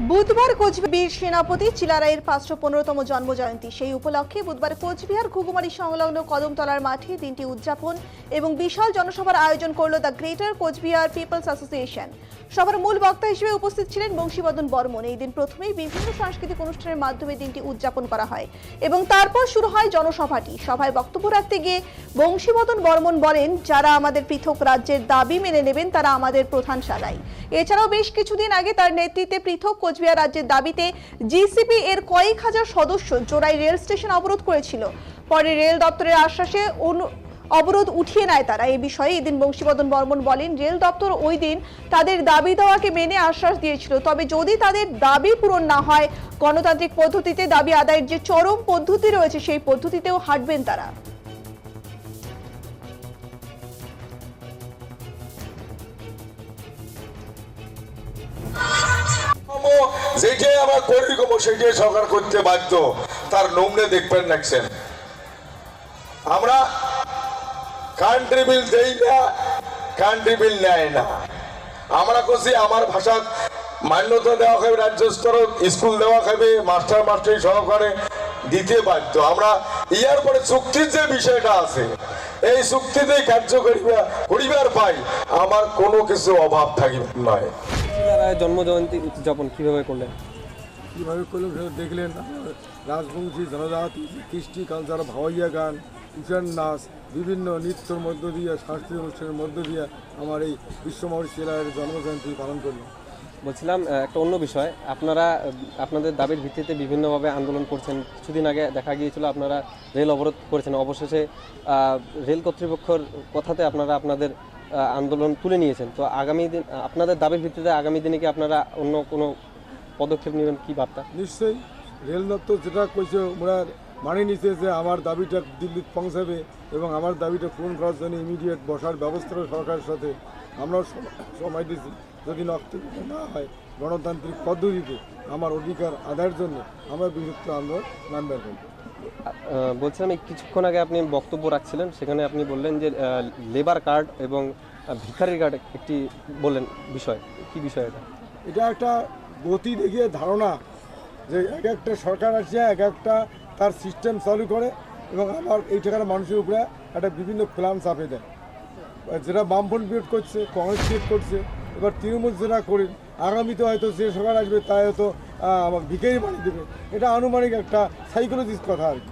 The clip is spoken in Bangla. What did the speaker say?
বুধবার কোচবিহার সেনাপতি চিলারায়ের 515তম জন্মজয়ন্তী। সেই উপলক্ষে বুধবার কোচবিহার ঘুঘুমারি সংলগ্ন কদমতলার মাঠে দিনটি উদযাপন এবং বিশাল জনসভার আয়োজন করল the greater Cooch Behar people's association. সভার মূল বক্তা হিসেবে উপস্থিত ছিলেন বংশীবদন বর্মন। এই দিন প্রথমেই বিভিন্ন সাংস্কৃতিক অনুষ্ঠানের মাধ্যমে দিনটি উদযাপন করা হয় এবং তারপর শুরু হয় জনসভাটি। সভায় বক্তব্য রাখতে গিয়ে বংশীবদন বর্মন বলেন, যারা আমাদের পৃথক রাজ্যের দাবি মেনে নেবেন তারা আমাদের প্রধান সারাই। এছাড়াও বেশ কিছুদিন আগে তার নেতৃত্বে পৃথক কোচবিহার রাজ্যের দাবিতে জিসিপি এর কয়েক হাজার সদস্য জোড়াই রেল স্টেশন অবরোধ করেছিল। পরে রেল দপ্তরের আশ্বাসে অবরোধ উঠিয়ে নেয় তারা। এই বিষয়ে এদিন বংশীবদন বর্মন বলেন, রেল দপ্তর ওই দিন তাদের দাবি দেওয়াকে মেনে আশ্বাস দিয়েছিল, তবে যদি তাদের দাবি পূরণ না হয় গণতান্ত্রিক পদ্ধতিতে দাবি আদায়ের যে চরম পদ্ধতি রয়েছে সেই পদ্ধতিতেও হাঁটবেন তারা। যেটাই আমার করি কম সেটাই সরকার করতে বাধ্য, তার নমুনে দেখবেন রাখছেন। আমরা কান্ট্রি বিল দেই না, কান্ট্রি বিল নেয় না। আমরা করছি আমার ভাষা মান্যতা দেওয়া খাবে, রাজ্য স্তর স্কুল দেওয়া খাবে, মাস্টার সহকারে দিতে বাধ্য। আমরা ইয়ার পরে চুক্তির যে বিষয়টা আছে, এই চুক্তিতে কার্যকরী করিবার পাই আমার কোনো কিছু অভাব থাকিবে নয়। জন্মজয়ন্তী উদযাপন কিভাবে করলেন? কীভাবে করলেন দেখলেন, রাজবংশী জনজাতি কৃষ্টি কালচার, ভাওয়াইয়া গান, কুষাণ নাচ, বিভিন্ন নৃত্যর মধ্য দিয়ে, সাংস্কৃতিক অনুষ্ঠানের মধ্য দিয়ে আমার এই বিশ্বমহরী জেলার জন্মজয়ন্তী পালন করলাম। বলছিলাম একটা অন্য বিষয়, আপনারা আপনাদের দাবির ভিত্তিতে বিভিন্নভাবে আন্দোলন করছেন। কিছুদিন আগে দেখা গিয়েছিল আপনারা রেল অবরোধ করেছেন, অবশেষে রেল কর্তৃপক্ষের কথাতে আপনারা আপনাদের আন্দোলন তুলে নিয়েছেন। তো আগামী দিন আপনাদের দাবির ভিত্তিতে আগামী দিনে কি আপনারা অন্য কোনো পদক্ষেপ নেবেন কি বার্তা? নিশ্চয়ই রেল দপ্তর যেটা কইছে ওরা মানে নিচ্ছে যে আমার দাবিটা দিল্লিতে পৌঁছাবে এবং আমার দাবিটা পূরণ করার জন্য ইমিডিয়েট বসার ব্যবস্থা সরকারের সাথে আমরাও সময় দিচ্ছি। যদি নক্তব্য না হয় গণতান্ত্রিক পদ্ধতিতে আমার অধিকার আদায়ের জন্য আমরা বিরুদ্ধ আন্দোলন নামবে করব। বলছিলাম কিছুক্ষণ আগে আপনি বক্তব্য রাখছিলেন, সেখানে আপনি বললেন যে লেবার কার্ড এবং ভিখারির কার্ড একটি বললেন বিষয়, কি বিষয় এটা? এটা একটা গতি দেখিয়ে ধারণা যে এক একটা সরকার আছে এক একটা তার সিস্টেম চালু করে এবং আমার এই টাকার মানুষের উপরে একটা বিভিন্ন প্ল্যান চাপে দেয়। যেটা বামফ্রন্ট বিরোধ করছে, কংগ্রেস বিরোধ করছে, এবার তৃণমূল যেটা করেন আগামীতে হয়তো যে সরকার আসবে তাই হয়তো ভিখারি বানিয়ে দেবে। এটা আনুমানিক একটা সাইকোলজিস্ট কথা আর কি।